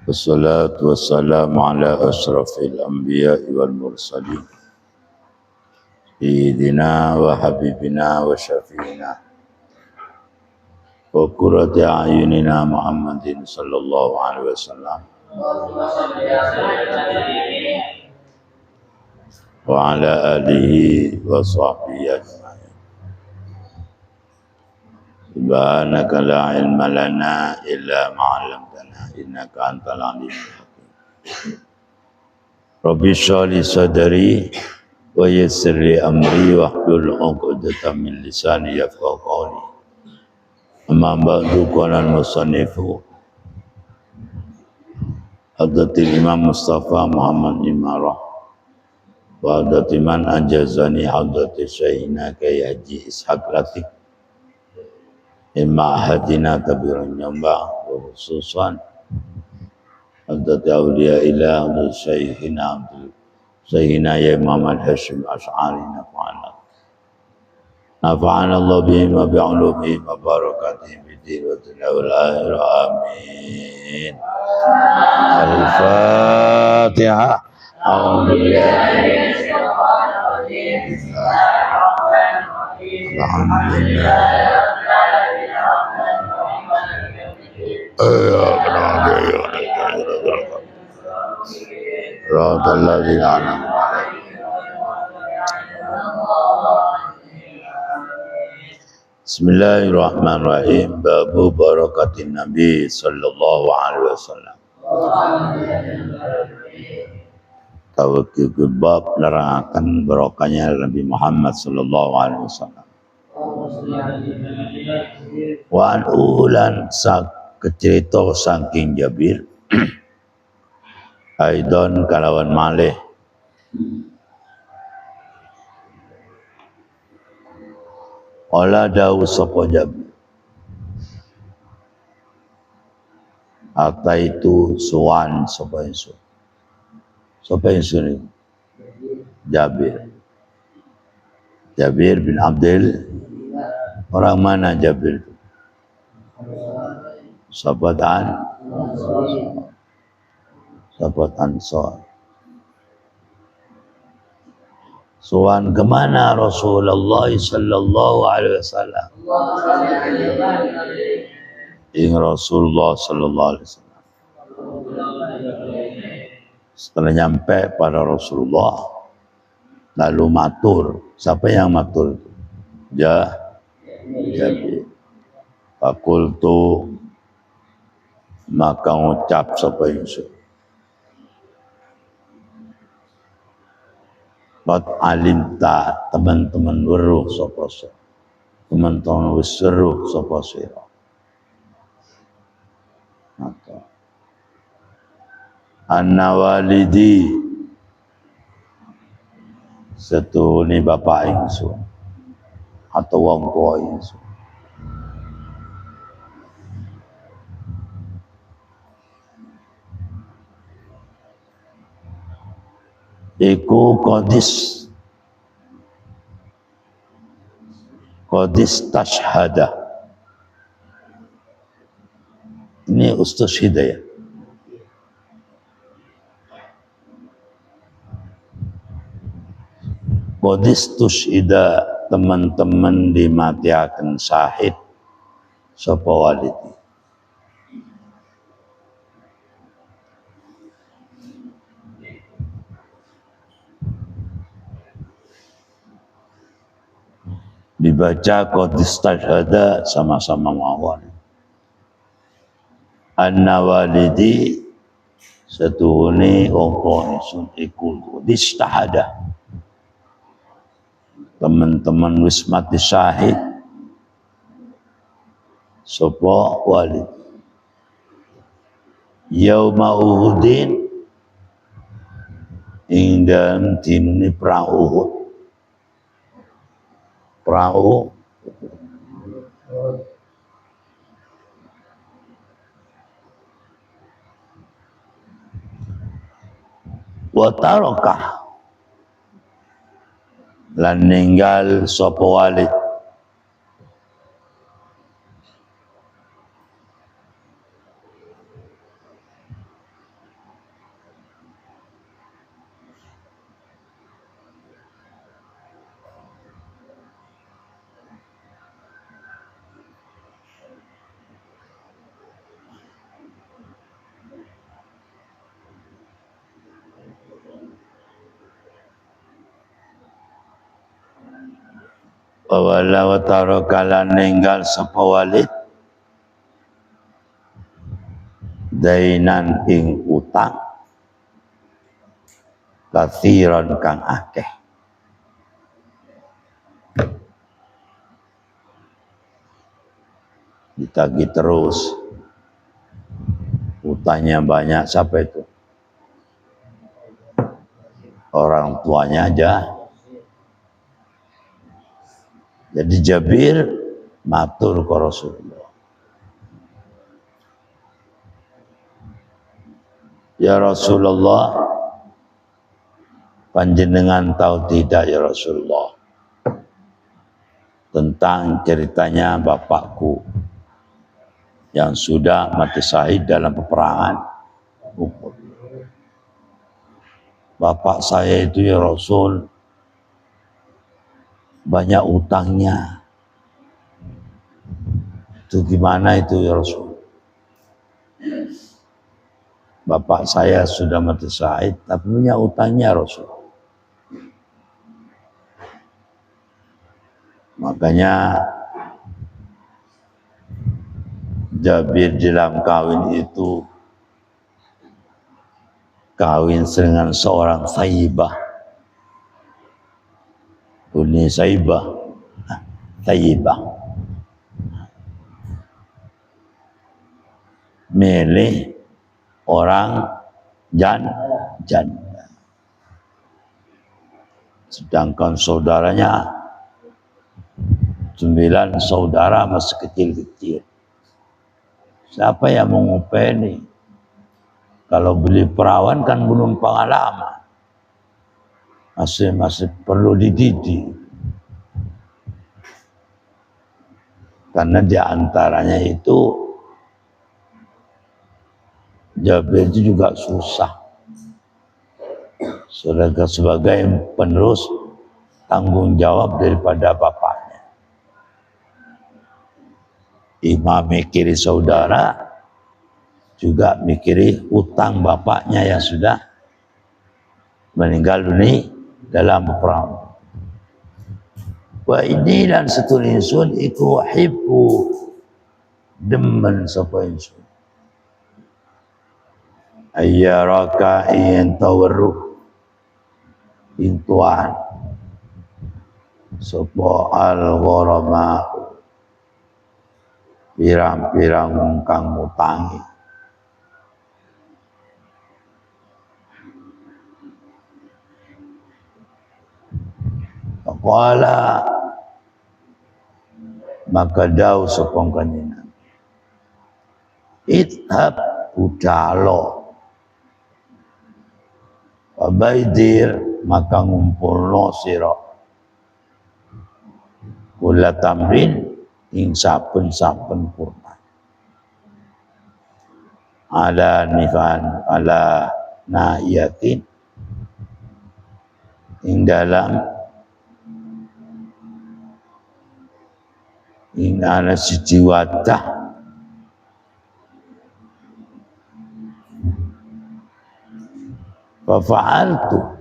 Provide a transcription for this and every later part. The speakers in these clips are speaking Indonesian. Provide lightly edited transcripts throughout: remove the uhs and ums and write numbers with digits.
Wassalatu wassalamu ala ashrafil anbiya'i wal mursalin Sayyidina wa habibina wa syafi'ina wa qurrati a'yunina Muhammadin sallallahu alaihi wasallam wa ala alihi wa sahbihi ajma'in. Subhanaka la ilma lana illa ma 'allamtana innaka antal alimul hakim. Rabbi shrah li sadri wa yassir li amri wahlul 'uqdatam min lisani yafqahu qawli. Amma ba'du, qala al-musannifu Hadratil Imam Mustafa Muhammad Imarah wa hadrati man ajazani hadrati Syekhina Kyai Haji Ishaq Latif Imam Hadina Kabirun Nyamba wa khususan hadrati awliya ilah hadrati Syekhina Ya Muhammad Hashim Ash'ari nafa'ana Allah bihim wa bi'ulumihim wa barakatihim bidin wa dunya wal akhirah amin. Al-Fatihah. Bismillahirrahmanirrahim. Babu barakatin Nabi sallallahu alaihi wasallam. Tawakil bab nerangkan barokahnya Nabi Muhammad sallallahu alaihi wasallam. Wa ulan kecerita saking Jabir Aidon kalawan malih Ola dawu sapa Jabir Ata itu suwan sapa insun. Sapa insun? Jabir. Jabir bin Abdul. Orang mana Jabir itu? Sahabat Ansar. Suwan kemana Rasulullah sallallahu alaihi wasallam? Ing Rasulullah sallallahu alaihi wasallam. Setelah nyampe pada Rasulullah, lalu matur. Siapa yang matur? Jabir. Fakultu, maka ngucap sapa insun. Qad alimta, teman-teman weruh sapa sira. Teman-teman wis weruh sapa sira. Maka anna walidi setune bapak ingsun atau wong tuwa ingsun iku qadis tashhada. Ini Ustaz Hidayah. Qadis tushida, teman-teman dimatiakan syahid sapa walidi. Dibaca qadis tashhada sama-sama mawon. Anna walidi setuhune apa isun iku qadis tahada. Teman-teman wis mati syahid sapa walid. Yauma Uhudin ing dalem dinune perang Uhud. Perang wa tarakah lan ninggal sapa walid wala wa tarakalan ninggal sapa Walid dainan ing utang kathiran kang akeh. Ditagih terus, utangnya banyak. Siapa itu? Orang tuanya aja. Jadi Jabir matur ke Rasulullah, ya Rasulullah, panjenengan tahu tidak ya Rasulullah tentang ceritanya bapakku yang sudah mati syahid dalam peperangan Uhud. Bapak saya itu ya Rasul banyak utangnya. Itu gimana itu ya Rasul? Bapak saya sudah mati syahid tapi punya utangnya Rasul. Makanya Jabir dalam kawin itu kawin dengan seorang Saibah. Buni Saibah, Saibah. Milih orang janda. Sedangkan saudaranya 9 saudara masih kecil-kecil. Siapa yang mau ngopeni? Kalau beli perawan kan belum pengalaman. Masih perlu dididik. Karena di antaranya itu Jabir itu juga susah. Sebagai penerus tanggung jawab daripada bapaknya. Imam mikiri saudara, juga mikiri utang bapaknya yang sudah meninggal dunia dalam perang. Wa ini dan setulisun iku hibbu demen sapa insun. Ayyaraka in tawarruk intuan sapa al-gharama pirang-pirang kang mutangi. Qala maka dawu sapa kanjeng ithab budalo abaidir maka ngumpulno sira kula tamrin ing saben-saben purna ala nifan ala nayatin ing dalam ing ana siji wadah fa'altu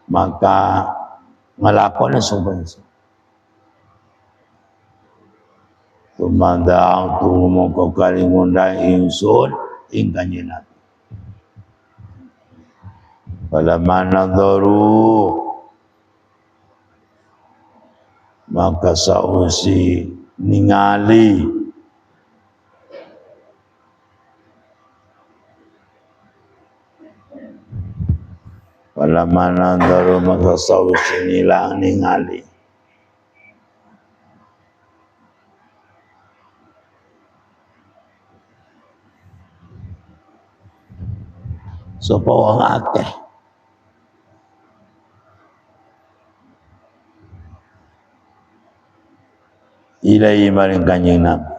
maka ngelakoni sebenarnya tumanda tu mongko kali ngundang ingsun ing kanjeng Nabi. Falamma nadharu maka sausi ningali falamma nadharu maka sausi ningali sapa wong akeh ilai maring kanjeng Nabi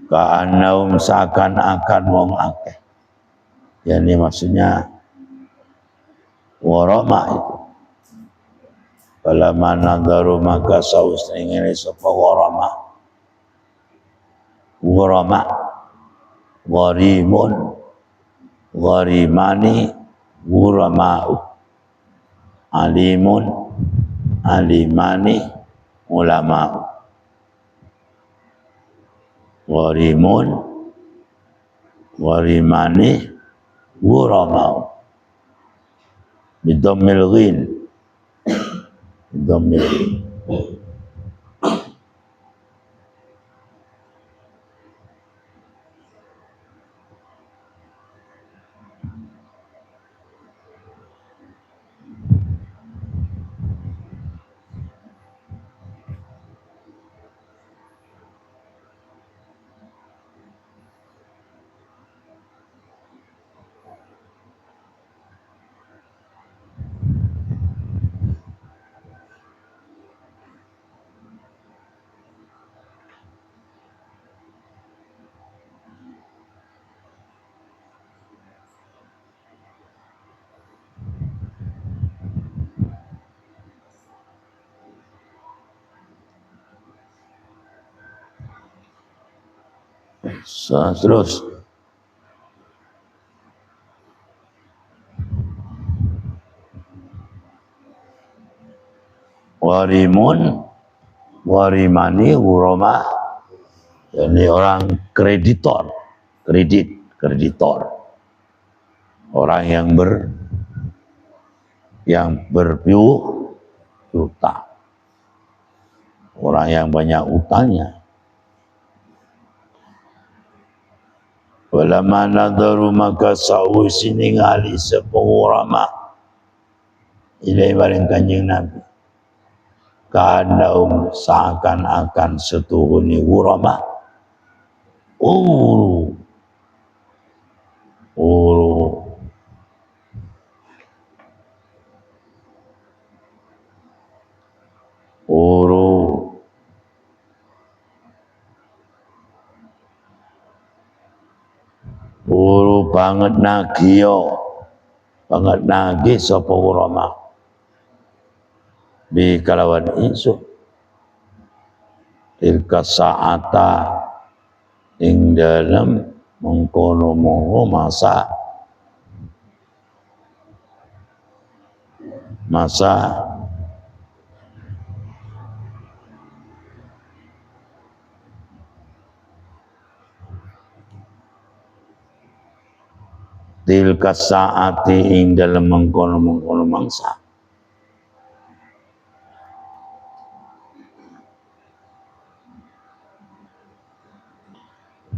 ka'annaum seakan-akan wong akeh. Yani maksudnya warama itu. Falamma nadharu maka saus ngene sapa warama. Warama warimun gharimani gurama'u, alimun alimani ulama'u, gharimun gharimani gurama'u, bidammil ghin, bidammil ghin. Terus warimun warimani gurama, ini orang kreditor, kreditor, orang yang berpiutang, orang yang banyak utangnya. Walamma nadaru maka sawu sini ngali sepengurama ilai bareng kanjeng Nabi, kanaum seakan-akan setuhuni urama uru banget nagio, banget nagi sapa urama bi kalawan isu tilka saata ing dalam mengkono masa tilka saati ing dalam mengkono mangsa.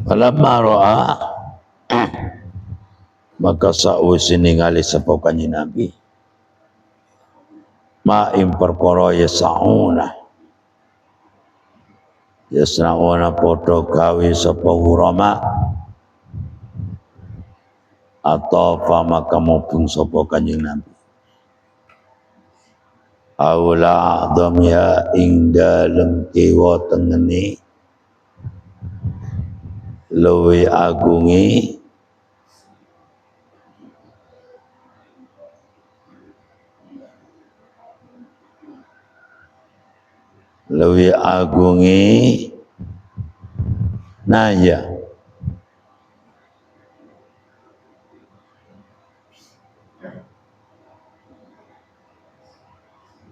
Falamma ra'a maka sa'usi ningali sapa kanjeng Nabi ma ing perkara yas'una padha gawe sapa urama atau maka mubung sapa kanjeng Nabi aula adamya ing dalem kiwa tengene luwi agungi naya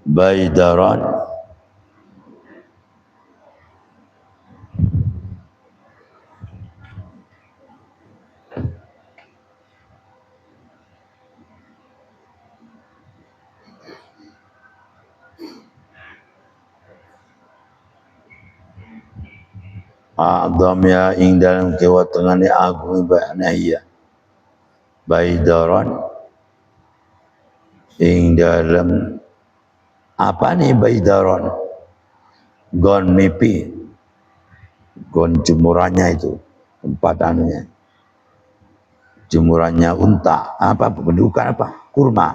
baidaran adamya ing dalam kiwa tengene agung naya baidaran ing dalam apa nih baidaran gon mimpi gon jemurannya itu tempat anunya jemurannya unta apa pendudukan apa kurma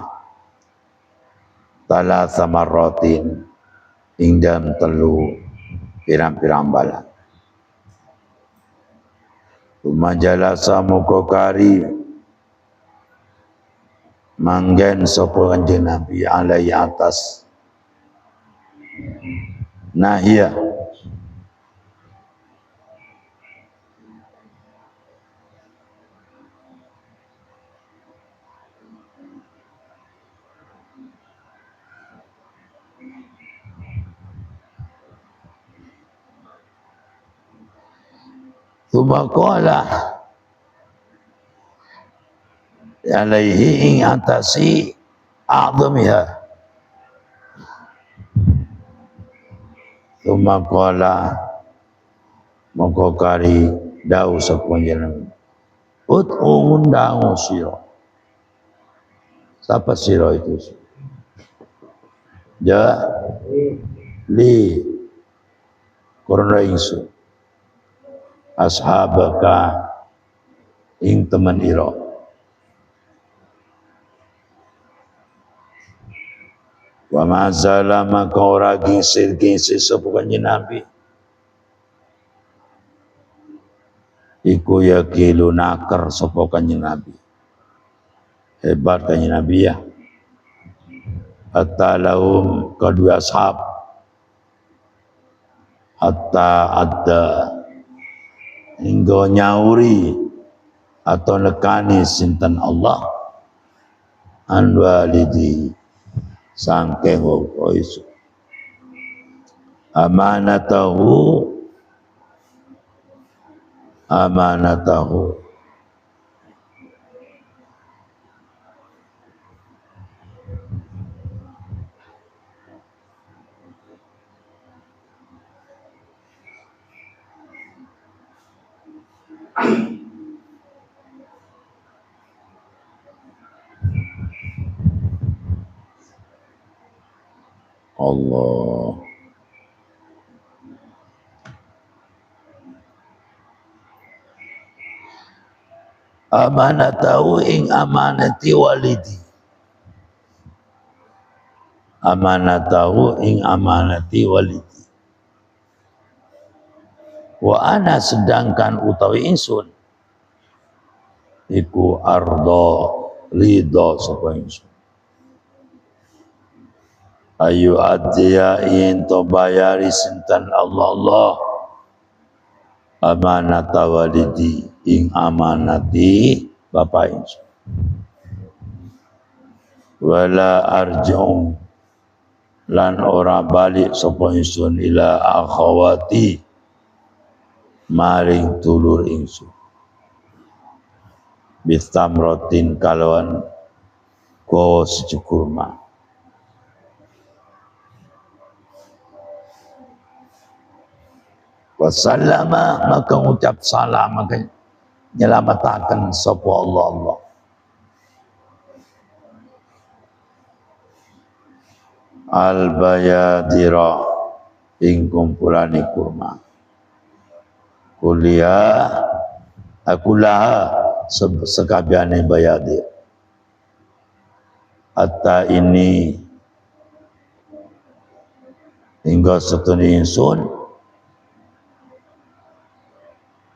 tala samarotin ing dalam telu pirang-pirang balan Majalasa mukokari manggen sapa kanjeng Nabi alai atas nahia Thumma qala alaihi ing atasi a'zamiha. Thumma qala mongko kari dawuh sapa jenengan. Undang sira. Siapa sira itu? Ja li korona ingsun ashabaka ing teman ira. Wa ma'zala maka ora gisir sapa kanjeng Nabi. Iku yakilu nakar sapa kanjeng Nabi. Hebat kanjeng Nabi ya. Hatta lahum kedua ashab hatta ada hingga nyauri atau nekani sinten Allah an walidi sangke isu amanatahu Allah. Amanatahu ing amanati walidi. Amanatahu ing amanati walidi. Wa ana sedangkan utawi ingsun iku ardo ridho sapa ingsun. Ayu adya in to bayari sinten Allah amanata walidi ing amanati bapak ingsun. Wala arja'u lan ora balik sapa ingsun ila akhawati maring tulur ingsun. Bistamrotin kalawan ko secukurma. Wasallama maka ucap salam maka nyelamataken sapa Allah. Al-bayadira ing kumpulane kurma. Kuliah akulah sekabiane bayadir. Hatta ini hingga setuni insun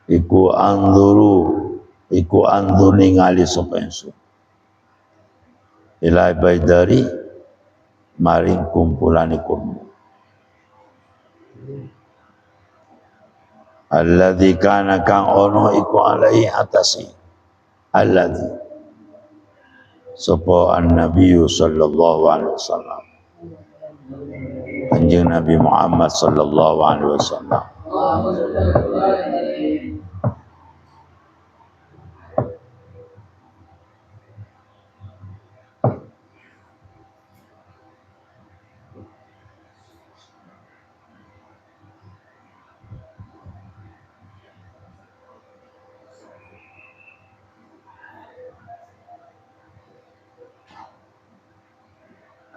iku andur ningali sapa ingsun ila baidari maring kumpulane kurma alladzi kana kang ono iku alai atasi alladzi sapa an-nabi sallallahu alaihi wasallam Kanjeng Nabi Muhammad sallallahu alaihi wasallam.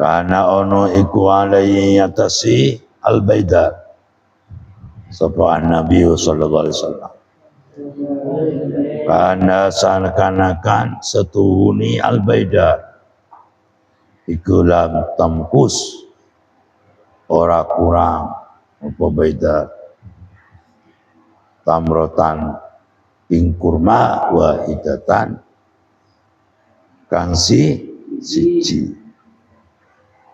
Karena ono iku alaihi atasi al-baida sapa Nabi sallallahu alaihi wasallam. Karena seakan-akan setuhuni al-baida iku lam tamkus ora kurang apa baida tamrotan ing kurma wahidatan kang siji.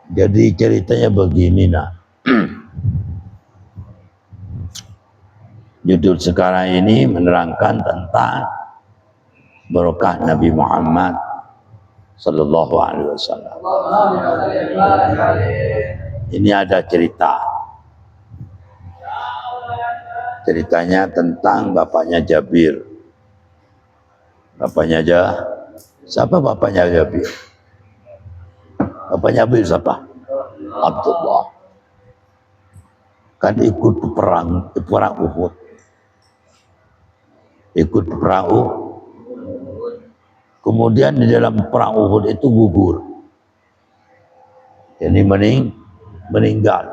Jadi ceritanya begini nak. Judul sekarang ini menerangkan tentang barokah Nabi Muhammad sallallahu alaihi wasallam. Ini ada cerita. ceritanya tentang bapaknya Jabir. Bapaknya siapa bapaknya Jabir? Bapaknya Jabir siapa? Abdullah. Kan ikut perang Uhud. Ikut perang Uhud. Kemudian di dalam perang Uhud itu gugur. Jadi meninggal.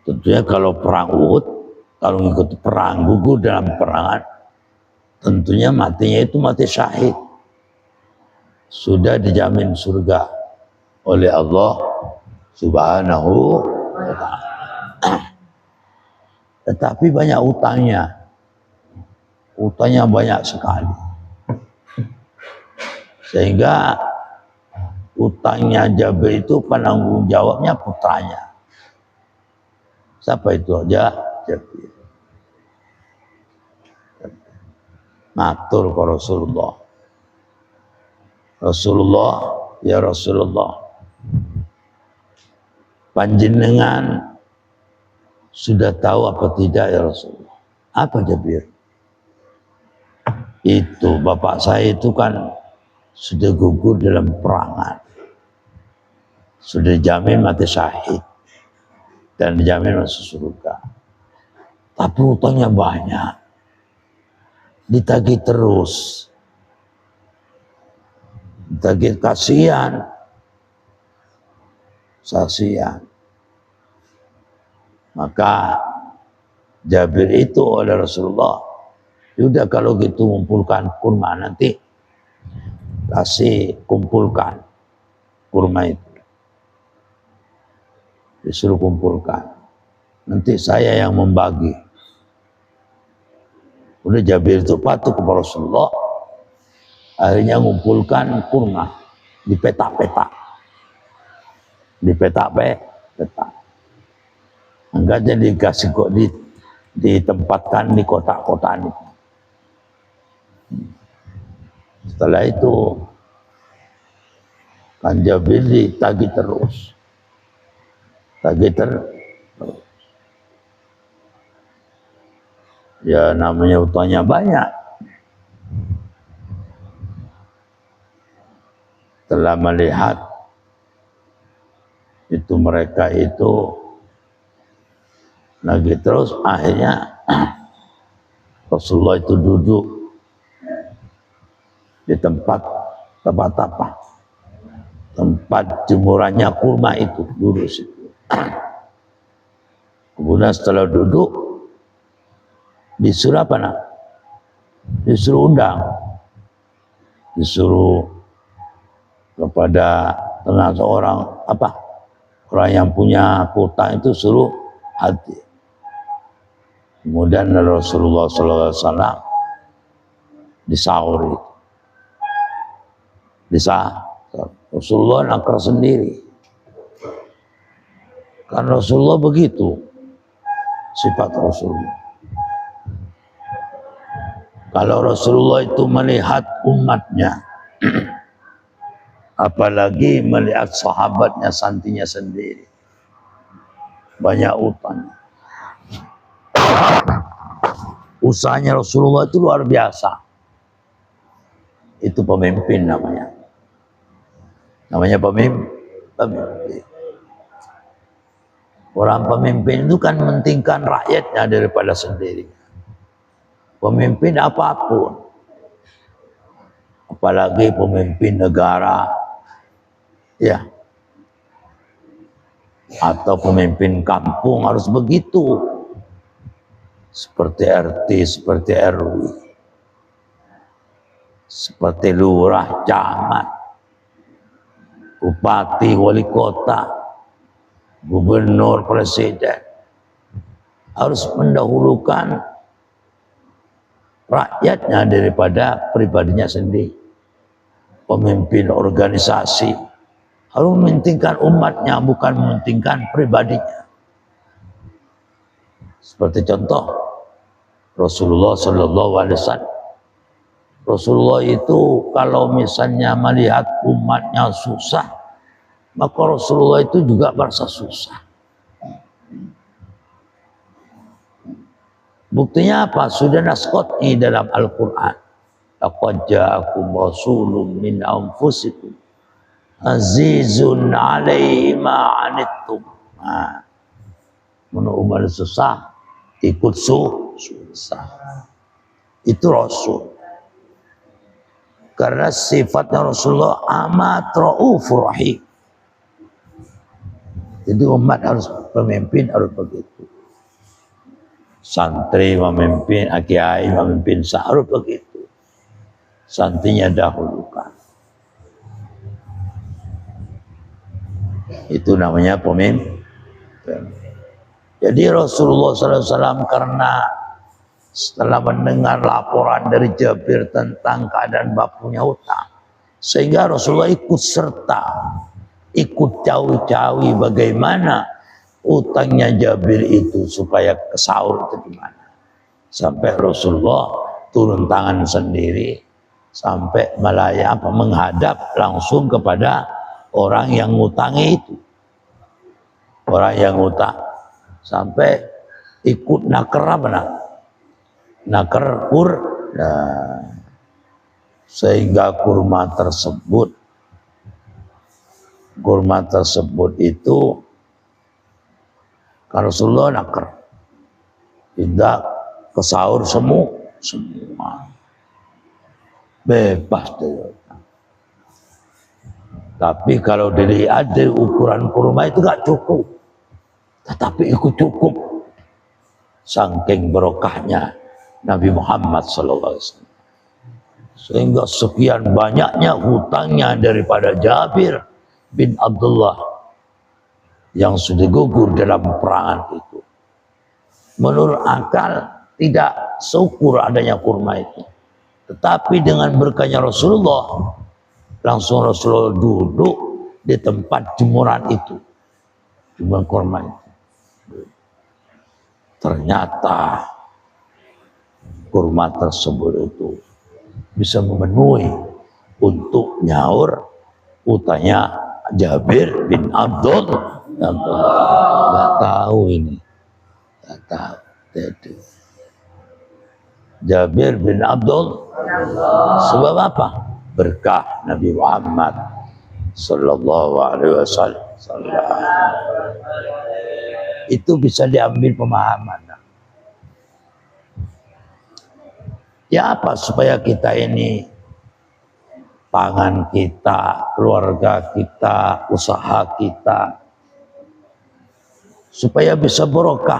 Tentunya kalau perang Uhud, kalau mengikuti perang gugur dalam perangan, tentunya matinya itu mati syahid. Sudah dijamin surga oleh Allah Subhanahu wa ta'ala. Tetapi banyak utangnya. Utangnya banyak sekali. Sehingga utangnya Jabir itu penanggung jawabnya putranya. Siapa itu aja? Jabir. Matur ke Rasulullah. Rasulullah, ya Rasulullah, panjenengan sudah tahu apa tidak ya Rasulullah? Apa Jabir? Itu bapak saya itu kan sudah gugur dalam perangan. Sudah dijamin mati syahid. Dan dijamin masuk surga. Tapi utangnya banyak. Ditagih terus. Ditagih kasihan. Kasihan. Maka Jabir itu oleh Rasulullah, sudah kalau gitu kumpulkan kurma, nanti kasih kumpulkan kurma itu. Disuruh kumpulkan. Nanti saya yang membagi. Udah Jabir itu patuh kepada Rasulullah. Akhirnya mengumpulkan kurma di petak-petak. Di petak-petak. Enggak jadi dikasih kok ditempatkan di kotak-kotak itu. Setelah itu kan Jabir ditagih terus. Ya namanya utangnya banyak. Telah melihat itu mereka itu lagi terus, akhirnya Rasulullah itu duduk di tempat apa? Tempat jemurannya kurma itu, duduk situ. Kemudian setelah duduk disuruh apa nak? Disuruh undang, disuruh kepada seorang orang yang punya kota itu suruh hadir. Kemudian Rasulullah SAW disahur itu. Rasulullah nakar sendiri. Karena Rasulullah begitu sifat Rasulullah. Kalau Rasulullah itu melihat umatnya, apalagi melihat sahabatnya, santinya sendiri, banyak utang. Usahanya Rasulullah itu luar biasa. Itu pemimpin namanya. Namanya pemimpin. Orang pemimpin itu kan mementingkan rakyatnya daripada sendiri. Pemimpin apapun. Apalagi pemimpin negara. Ya. Atau pemimpin kampung harus begitu. Seperti RT, seperti RW. Seperti lurah, camat. Bupati, wali kota. Gubernur, presiden harus mendahulukan rakyatnya daripada pribadinya sendiri. Pemimpin organisasi harus mementingkan umatnya, bukan mementingkan pribadinya. Seperti contoh Rasulullah SAW. Rasulullah itu kalau misalnya melihat umatnya susah, maka Rasulullah itu juga merasa susah. Buktinya apa? Sudah naskotnya dalam Al-Quran. Laqad ja'akum rasulun min anfusikum azizun alaihi ma anittum. Nah, menurut susah ikut susah. Itu Rasul. Karena sifatnya Rasulullah amat raufur rahim. Jadi umat harus, pemimpin harus begitu. Santri memimpin, kiai memimpin, harus begitu. Santrinya dahulukan. Itu namanya pemimpin. Jadi Rasulullah SAW karena setelah mendengar laporan dari Jabir tentang keadaan bapaknya hutang, sehingga Rasulullah ikut serta, ikut cawi-cawi bagaimana utangnya Jabir itu supaya kesaur itu gimana. Sampai Rasulullah turun tangan sendiri sampai menghadap langsung kepada orang yang ngutangi itu. Orang yang ngutang sampai ikut naker apa nak? Naker nah, sehingga kurma tersebut itu kalau Rasulullah naker tidak kesaur semua bebas deh. Tapi kalau dilihat dari ukuran kurma itu gak cukup, tetapi ikut cukup saking barokahnya Nabi Muhammad SAW. Sehingga sekian banyaknya hutangnya daripada Jabir bin Abdullah yang sudah gugur dalam peperangan itu. Menurut akal tidak seukur adanya kurma itu. Tetapi dengan berkahnya Rasulullah, langsung Rasulullah duduk di tempat jemuran itu. Jemuran kurma itu. Ternyata kurma tersebut itu bisa memenuhi untuk nyaur utangnya Jabir bin Abdullah. Nggak tahu ini, nggak tahu. Jadi Jabir bin Abdullah sebab apa? Berkah Nabi Muhammad Sallallahu Alaihi Wasallam. Itu bisa diambil pemahaman. Ya apa supaya kita ini pangan kita, keluarga kita, usaha kita supaya bisa barokah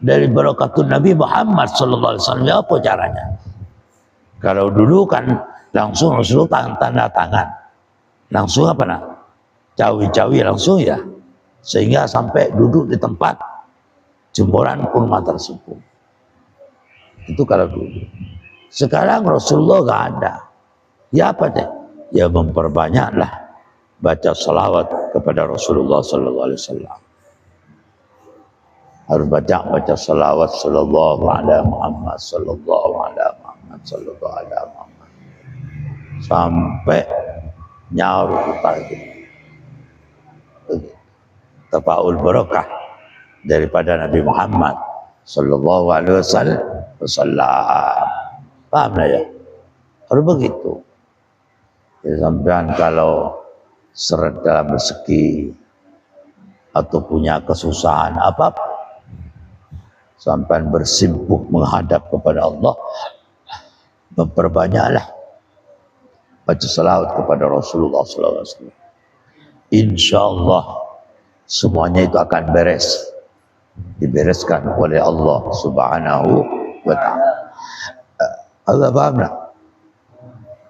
dari barakatun Nabi Muhammad Sallallahu Alaihi Wasallam. Ya apa caranya? Kalau dulu kan langsung Rasulullah tanda tangan, langsung apa nak? Cawi-cawi langsung ya, sehingga sampai duduk di tempat jemuran kurma tersebut. Itu kalau dulu. Sekarang Rasulullah gak ada. Ya apa deh? Ya memperbanyaklah baca salawat kepada Rasulullah Sallallahu Alaihi Wasallam. Harus baca salawat Sallallahu Alaihi Muhammad Sallallahu Alaihi Muhammad Sallallahu Alaihi Muhammad sampai nyaur itu. Tafaul barakah daripada Nabi Muhammad Sallallahu Alaihi Wasallam. Paham ya? Harus begitu. Ya, sampean kalau seret dalam rezeki atau punya kesusahan apa, sampean bersimpuh menghadap kepada Allah, memperbanyaklah baca salawat kepada Rasulullah SAW. Insya Allah semuanya itu akan dibereskan oleh Allah Subhanahu wa Ta'ala. Allah paham tak?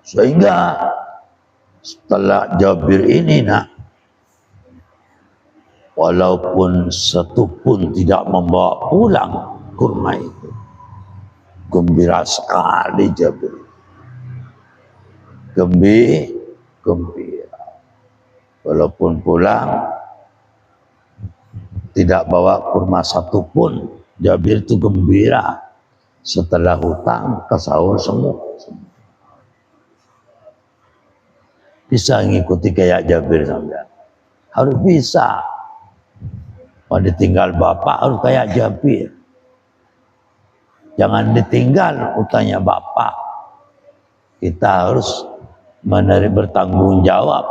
Sehingga setelah Jabir ini nak, walaupun satu pun tidak membawa pulang kurma itu, gembira sekali Jabir. Gembira. Walaupun pulang tidak bawa kurma satu pun, Jabir itu gembira. Setelah hutang kesaur semua. Bisa ngikuti kayak Jabir sampean. Harus bisa. Kalau ditinggal bapak harus kayak Jabir. Jangan ditinggal utangnya bapak. Kita harus bertanggung jawab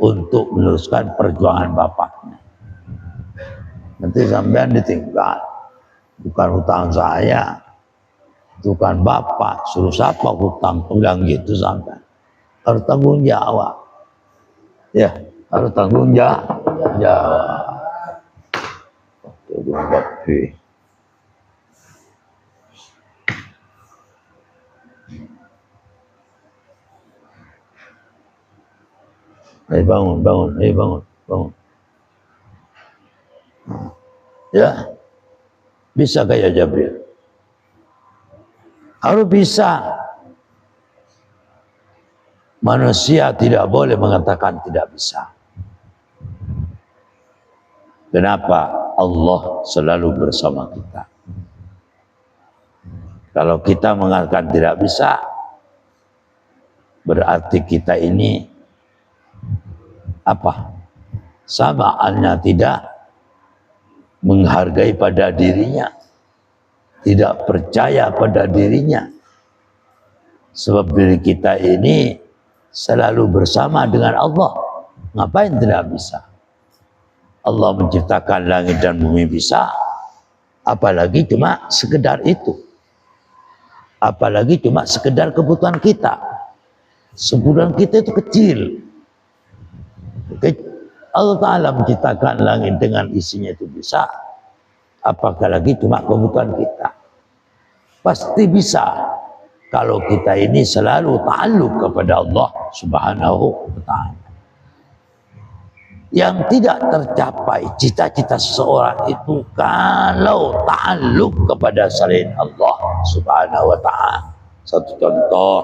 untuk meneruskan perjuangan bapaknya. Nanti sampean ditinggal, bukan hutang saya, bukan bapak, suruh siapa hutang, bilang gitu sampean. Harus tanggung jawab. Ya, harus tanggung jawab. Ayo bangun, bangun. Ya, bisa kayak Jabril. Harus bisa. Manusia tidak boleh mengatakan tidak bisa. Kenapa? Allah selalu bersama kita. Kalau kita mengatakan tidak bisa, berarti kita ini apa? Sama halnya tidak menghargai pada dirinya, tidak percaya pada dirinya. Sebab diri kita ini selalu bersama dengan Allah. Ngapain tidak bisa? Allah menciptakan langit dan bumi bisa, apalagi cuma sekedar itu. Apalagi cuma sekedar kebutuhan kita. Kebutuhan kita itu kecil. Allah Ta'ala menciptakan langit dengan isinya itu bisa, apakah lagi cuma kebutuhan kita. Pasti bisa kalau kita ini selalu ta'alluq kepada Allah Subhanahu wa ta'ala. Yang tidak tercapai cita-cita seseorang itu kalau ta'alluq kepada selain Allah Subhanahu wa ta'ala. Satu contoh,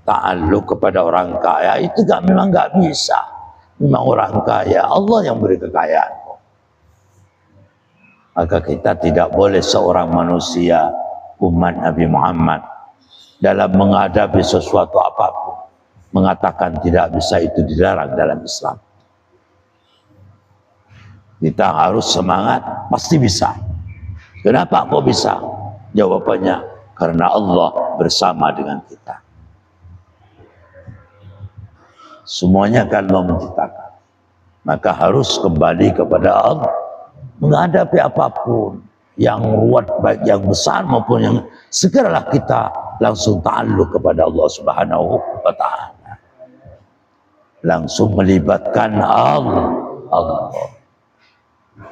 ta'alluq kepada orang kaya itu memang nggak bisa. Memang orang kaya, Allah yang beri kekayaan. Maka kita tidak boleh seorang manusia umat Nabi Muhammad dalam menghadapi sesuatu apapun mengatakan tidak bisa, itu dilarang dalam Islam. Kita harus semangat, pasti bisa. Kenapa kok bisa? Jawabannya karena Allah bersama dengan kita. Semuanya kan Allah menciptakan. Maka harus kembali kepada Allah. Menghadapi apapun yang ruwet, baik yang besar maupun yang, segeralah kita langsung ta'alluq kepada Allah Subhanahu wa ta'ala. Langsung melibatkan Allah.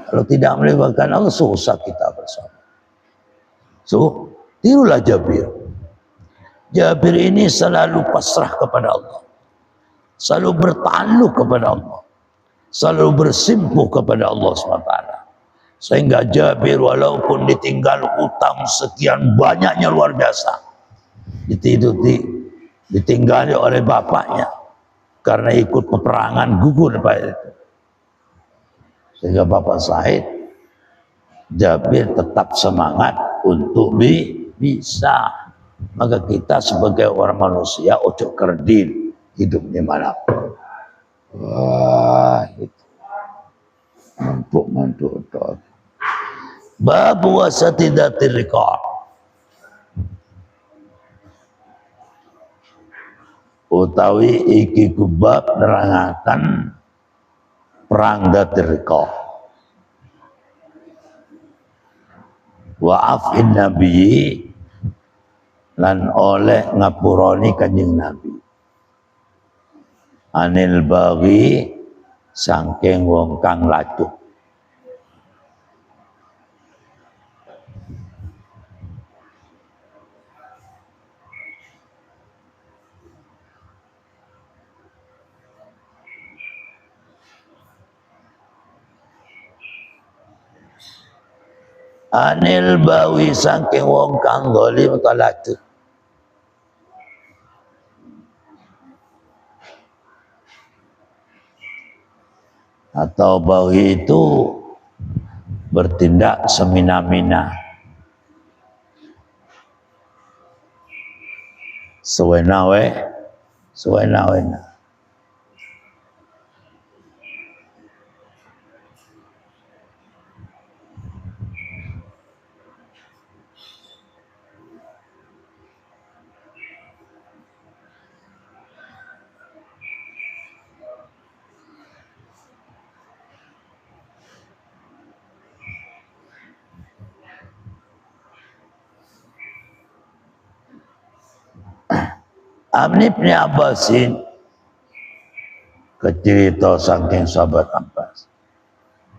Kalau tidak melibatkan Allah, susah kita bersama. So, tirulah Jabir. Jabir ini selalu pasrah kepada Allah. Selalu bertakluk kepada Allah. Selalu bersimpuh kepada Allah SWT. Sehingga Jabir walaupun ditinggal utang sekian banyaknya luar biasa. Ditinggali oleh bapaknya. Karena ikut peperangan gugur pada itu. Sehingga Bapak Said, Jabir tetap semangat untuk bisa. Maka kita sebagai orang manusia ojo kerdil hidup di mana. Wah, itu mantuk bab wasatidatir riqab. Utawi iki kubab nerangaken perang datir riqab. Wa afin nabi, lan oleh ngapuroni kanjeng Nabi. Anil baghi, sangking wong kang lacuh. Anil bawi, sangking wong kang zalim atau lacuh. Atau bawi itu bertindak semina-mina, sewena-wena. Amni bin Abbasin kecerita saking sahabat Abbas.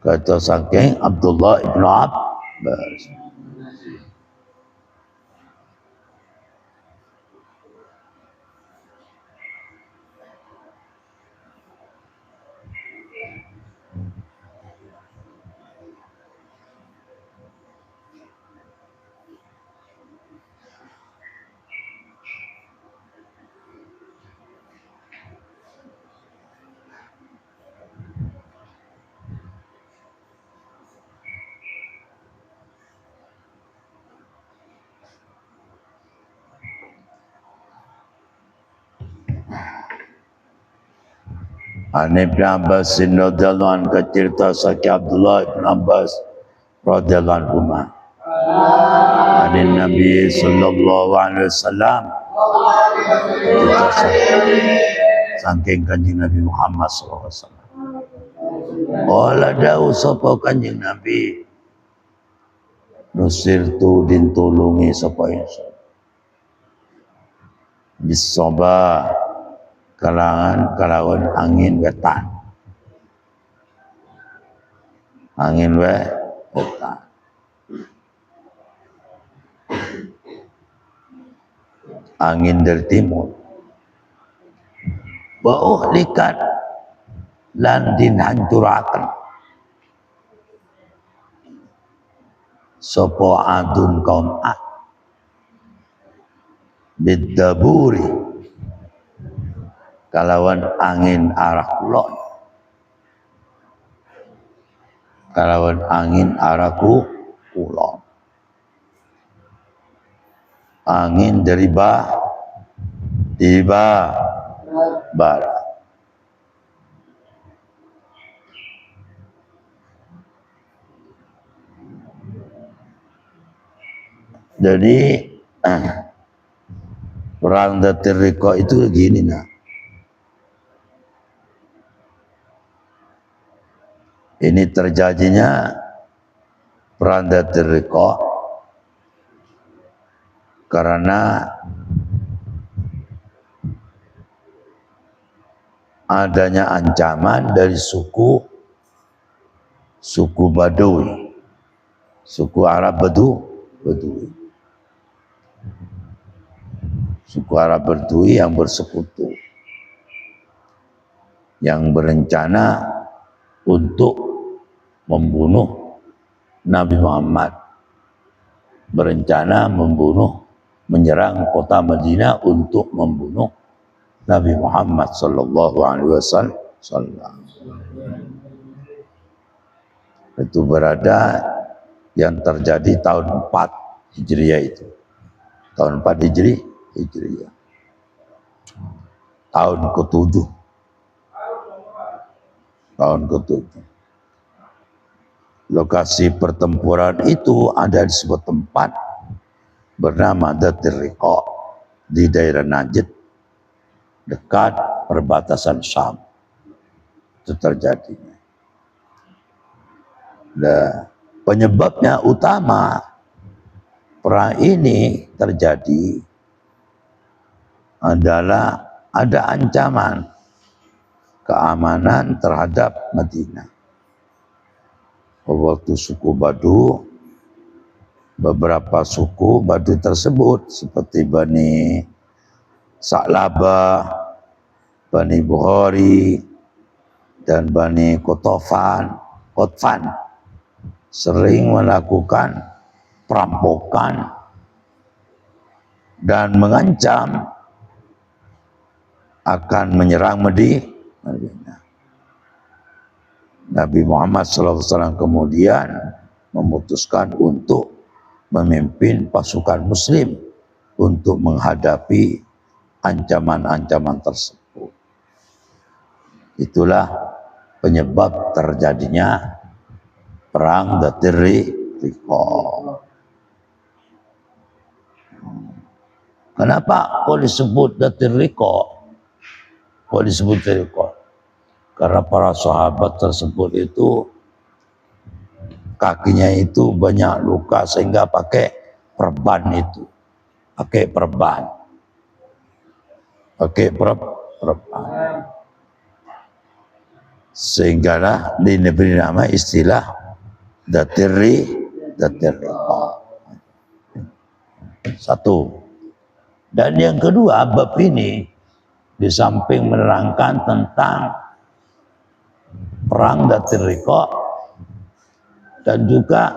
Kata saking Abdullah ibn Abbas. An Ibn Abbas radhiyallahu anhu cerita saking Abdullah ibn Abbas radhiyallahu anhu. An Nabi sallallahu alaihi wasallam saking kanjeng Nabi Muhammad sallallahu alaihi wasallam. Wala dawu sapa kanjeng Nabi nusirtu dintulungi sapa ingsun bisaba kalawan angin wetan. Angin wetan. Angin dari timur. Wa likat lan din hancuraken sapa adun kaum Ad bidaburi kalawan angin arah kulon, kalawan angin arah kulon, angin dari barat. Jadi perang Datiriko itu gini nah. Ini terjadinya perang Datiriko karena adanya ancaman dari suku Badui, suku Arab Badui, suku Arab Badui yang bersekutu, yang berencana untuk membunuh Nabi Muhammad, berencana menyerang kota Madinah untuk membunuh Nabi Muhammad sallallahu alaihi wasallam. Itu berada yang terjadi tahun 4 Hijriah itu. Tahun 4 Hijriah. Tahun ke-7. Tahun ke-7. Lokasi pertempuran itu ada di sebuah tempat bernama Datiriko di daerah Najd dekat perbatasan Syam. Itu terjadinya. Nah, penyebabnya utama perang ini terjadi adalah ada ancaman keamanan terhadap Madinah. Waktu suku Badu, beberapa suku Badu tersebut seperti Bani Sa'labah, Bani Bukhari, dan Bani Qotfan sering melakukan perampokan dan mengancam akan menyerang Madinah. Nabi Muhammad SAW kemudian memutuskan untuk memimpin pasukan Muslim untuk menghadapi ancaman-ancaman tersebut. Itulah penyebab terjadinya perang Datiriko. Kenapa kok disebut Datiriko? Kok disebut Datiriko? Karena para sahabat tersebut itu kakinya itu banyak luka sehingga pakai perban itu. Pakai perban. Oke, Prof. Sehinggalah diberi nama istilah datirri. Satu. Dan yang kedua, bab ini di samping menerangkan tentang perang datirriqa dan juga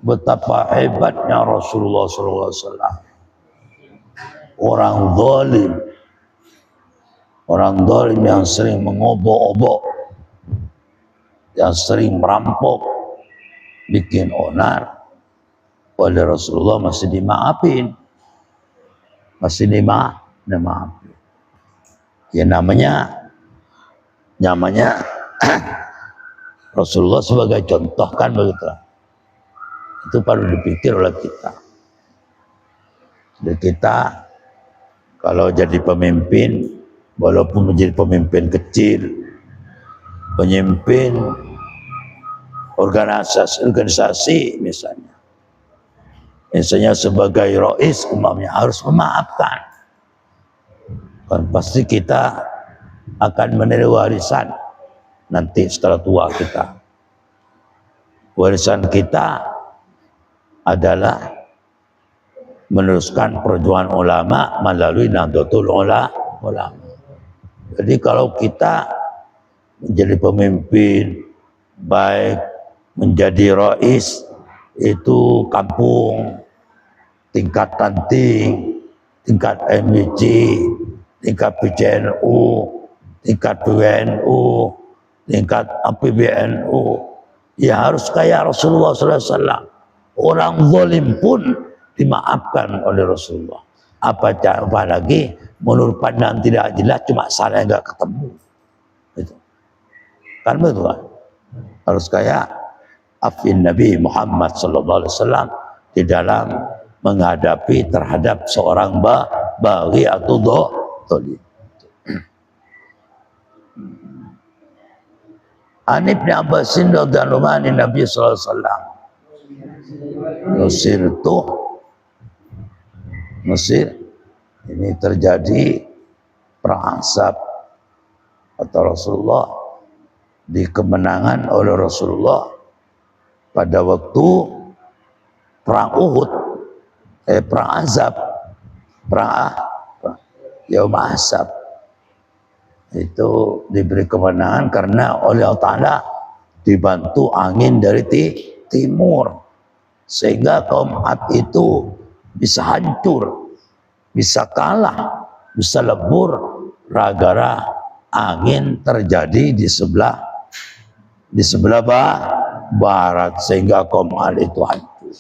betapa hebatnya Rasulullah SAW. Orang zalim yang sering mengobok-obok, yang sering merampok, bikin onar, oleh Rasulullah masih dimaafin, dimaafin. Ya namanya Rasulullah sebagai contoh kan begitu. Itu perlu dipikir oleh kita. Jadi kita kalau jadi pemimpin, walaupun menjadi pemimpin kecil, pemimpin organisasi misalnya sebagai rais umpamanya harus memaafkan. Kan pasti kita akan menerima warisan nanti setelah tua kita. Warisan kita adalah meneruskan perjuangan ulama melalui Nahdlatul Ulama. Jadi kalau kita menjadi pemimpin, baik menjadi rais itu kampung, tingkat tanting, tingkat MBC, tingkat PCNU, tingkat PWNU, tingkat PBNU, ya harus kayak Rasulullah SAW. Orang zalim pun dimaafkan oleh Rasulullah. Apalagi menurut pandangan tidak jelas, cuma salah nggak ketemu. Itu. Kan betul kan? Harus kayak afin Nabi Muhammad SAW di dalam menghadapi terhadap seorang baghi atau dhalim. An Ibnu Abbas radhiyallahu anhu Nabi sallallahu alaihi wasallam Mesir ini terjadi perang Ahzab atau Rasulullah di kemenangan oleh Rasulullah pada waktu perang Uhud, perang Ahzab, perang Yaum Ahzab itu diberi kemenangan karena oleh Allah Ta'ala dibantu angin dari timur sehingga kaum Ad itu bisa hancur, bisa kalah, bisa lebur gara-gara angin terjadi di sebelah barat sehingga kaum Ad itu hancur.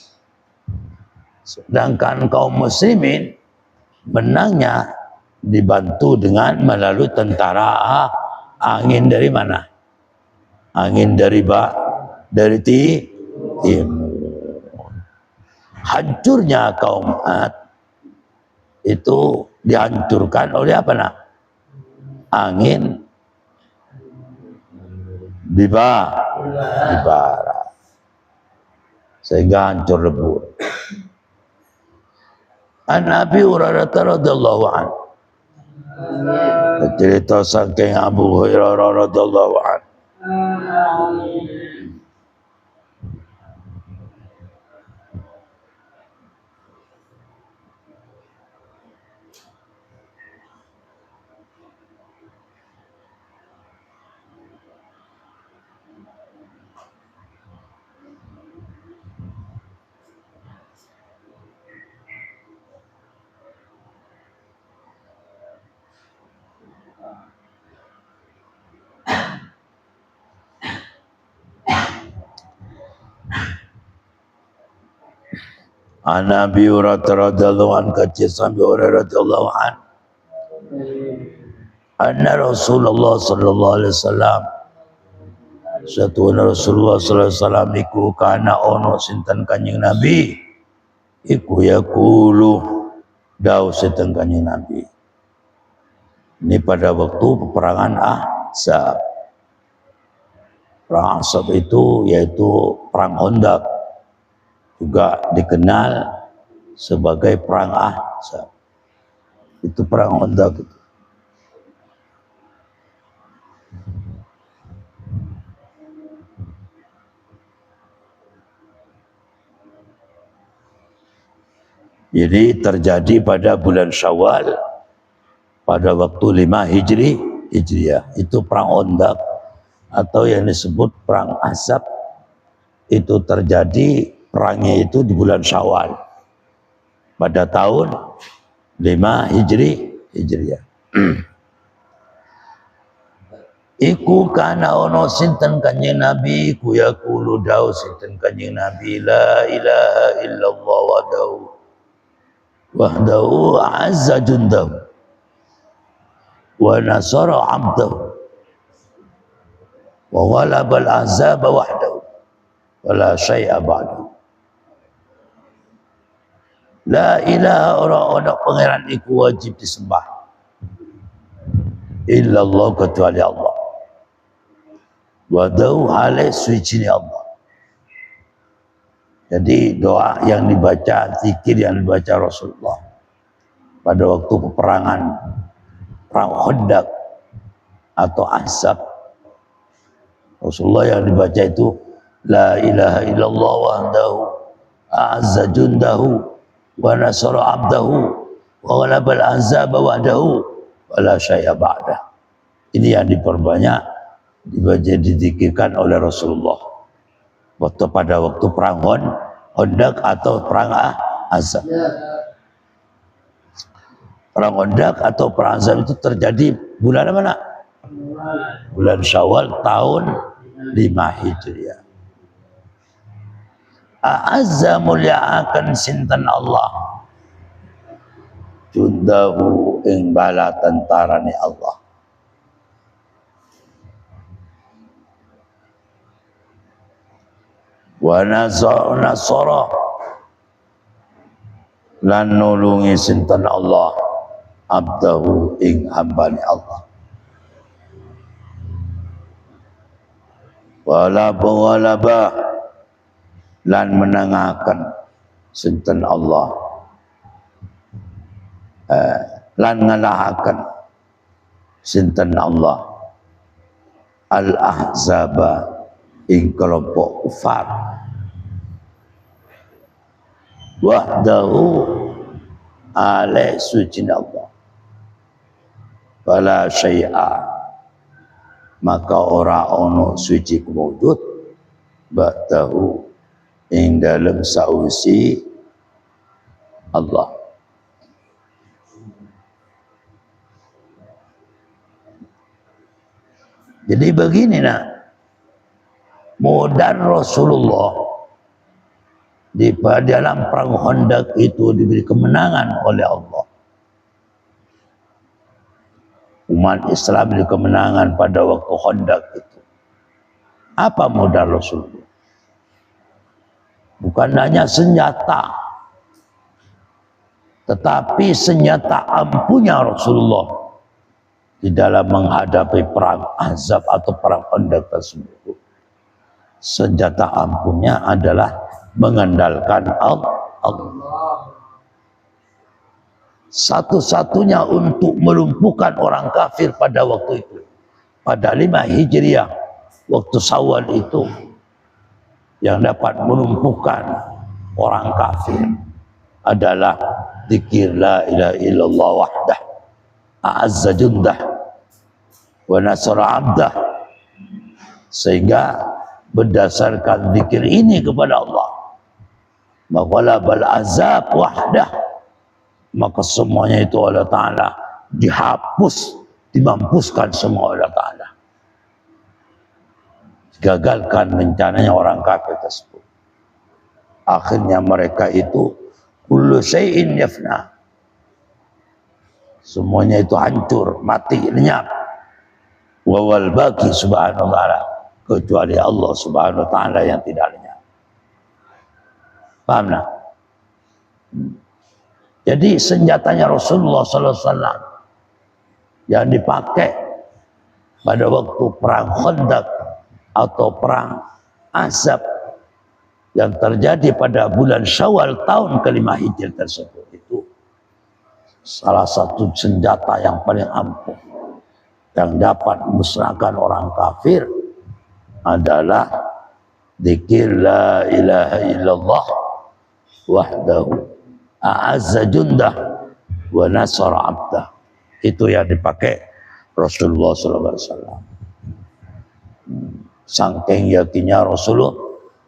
Sedangkan kaum muslimin menangnya dibantu dengan melalui tentara angin dari mana? Angin dari timur. Hancurnya kaum Ad itu dihancurkan oleh apa nak? Angin di barat sehingga hancur lebur. An Abi Hurairah radhiyallahu anhu, cerita saking Abu Hurairah radhiyallahu anhu, An Abi Hurairah radhiyallahu anhu, kata Abi Hurairah radhiyallahu anhu, anna Rasulullah sallallahu alaihi wasallam, satu Rasulullah sallallahu alaihi wasallam iku kana ono sinten Kanjeng Nabi iku yaqulu dawu sinten Kanjeng Nabi. Ini pada waktu peperangan Ahzab. Perang Ahzab itu yaitu perang Khandaq, juga dikenal sebagai perang Ahzab. Itu perang Khandaq itu. Jadi terjadi pada bulan Syawal pada waktu 5 Hijriah. Itu perang Khandaq atau yang disebut perang Ahzab. Itu terjadi perangnya itu di bulan Syawal pada tahun 5 Hijriah. Iku kana ono sinten kanjeng Nabi ku yaqulu dawu sinten kanjeng Nabi la ilaha illallah wahdahu azza jundahu wa nasara abdahu wa ghalabal ahzaba wahdahu wa la syai'a ba'dahu. La ilaha ora pangeran iku wajib disembah illallah kecuali Allah. Wadahu halai suci Allah. Jadi doa yang dibaca, zikir yang dibaca Rasulullah pada waktu peperangan perang Khandaq atau Ahzab, Rasulullah yang dibaca itu la ilaha illallah wahdahu a'azza jundahu wa nasara abdahu wa ghalabal ahzaba wahdahu wa la syai'a ba'dah. Ini yang diperbanyak dibaca, dizikirkan oleh Rasulullah pada waktu perang Khandaq atau perang Ahzab. Perang Khandaq atau perang Ahzab itu terjadi bulan mana? Bulan Syawal tahun 5 Hijriah. A'azza mulya'akan sinten Allah jundahu ing bala tentarane Allah. Wa nasara lan nulungi sinten Allah abdahu ing hambane Allah. Walaba lan menangakan sinten Allah lan ngalahaken sinten Allah al-ahzaba ing kelompok kufar wahdahu ala suci Allah wala syai'a maka ora ono suci kumujud ba'dahu ing dalam sausi Allah. Jadi begini nak, modal Rasulullah di dalam perang Khandaq itu diberi kemenangan oleh Allah. Umat Islam diberi kemenangan pada waktu Khandaq itu. Apa modal Rasulullah? Bukan hanya senjata, tetapi senjata ampunya Rasulullah di dalam menghadapi perang Ahzab atau perang Khandaq tersebut. Senjata ampuhnya adalah mengandalkan Allah. Satu-satunya untuk melumpuhkan orang kafir pada waktu itu, pada 5 Hijriah, waktu Syawal itu, yang dapat melumpuhkan orang kafir adalah zikir la ilaha illallah wahdah a'azza jundah wa nasara abdah. Sehingga berdasarkan zikir ini kepada Allah, maghalabal azab wahdah, maka semuanya itu Allah Ta'ala dihapus, dimampuskan semua Allah Ta'ala. Gagalkan rencananya orang kafir tersebut. Akhirnya mereka itu kullu syai'in yafna, semuanya itu hancur, mati, lenyap. Wawal baki subhanahu wa ta'ala, kecuali Allah subhanahu wa ta'ala yang tidak lenyap. Paham tak? Jadi senjatanya Rasulullah SAW yang dipakai pada waktu perang Khandaq atau perang Ahzab yang terjadi pada bulan Syawal tahun ke-5 Hijriah tersebut itu salah satu senjata yang paling ampuh yang dapat memusnahkan orang kafir adalah dzikir la ilaha illallah wahdahu a'azza jundah wa nasara abdah. Itu yang dipakai Rasulullah SAW. Saking yakinnya Rasulullah,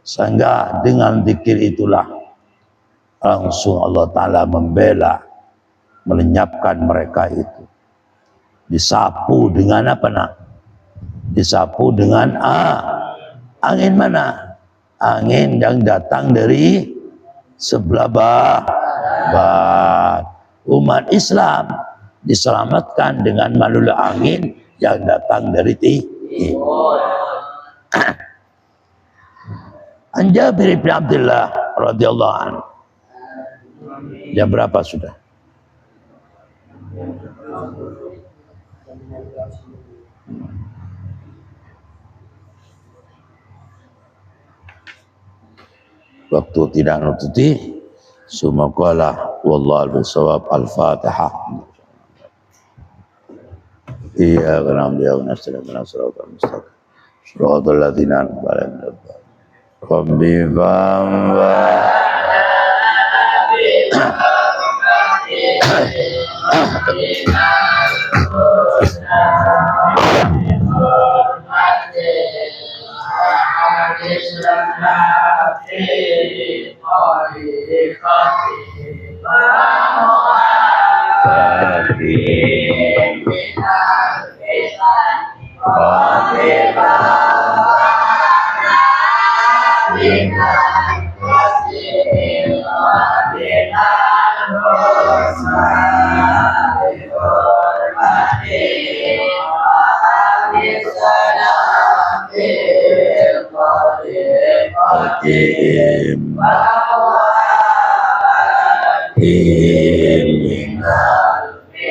sehingga dengan zikir itulah langsung Allah Ta'ala membela, melenyapkan mereka itu. Disapu dengan apa nak? Disapu dengan angin mana? Angin yang datang dari sebelah barat. Umat Islam diselamatkan dengan melalui angin yang datang dari timur. An Jabir bin Abdullah radhiyallahu anhu. Jam berapa sudah? Waktu tidak nututi. Sumaqala wallahu al-bisawab. Al-Fatihah. Iyyaka na'budu wa iyyaka nasta'in ihdinas siratal mustaqim siratal ladzina an'amta 'alaihim rabbi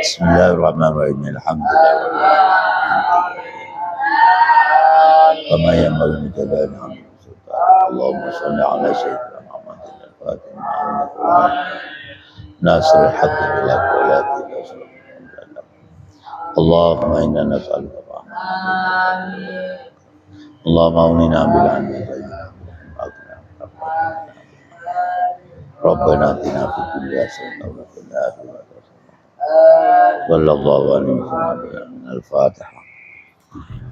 Bismillahirrahmanirrahim. Alhamdulillah. Kama yanbaghi li jalali Allahumma shalli ala sayyidina Muhammadin al-Fatih nasir al-haqq bil haqq wa la tadhlim. Allahumma inna nas'aluka rahmatan. Allahumma aunina bil 'ilmi Rabbana atina fid dunya hasanatan wa fil akhirati hasanatan. Sallallahu alaihi wa sallam. Al-Fatihah.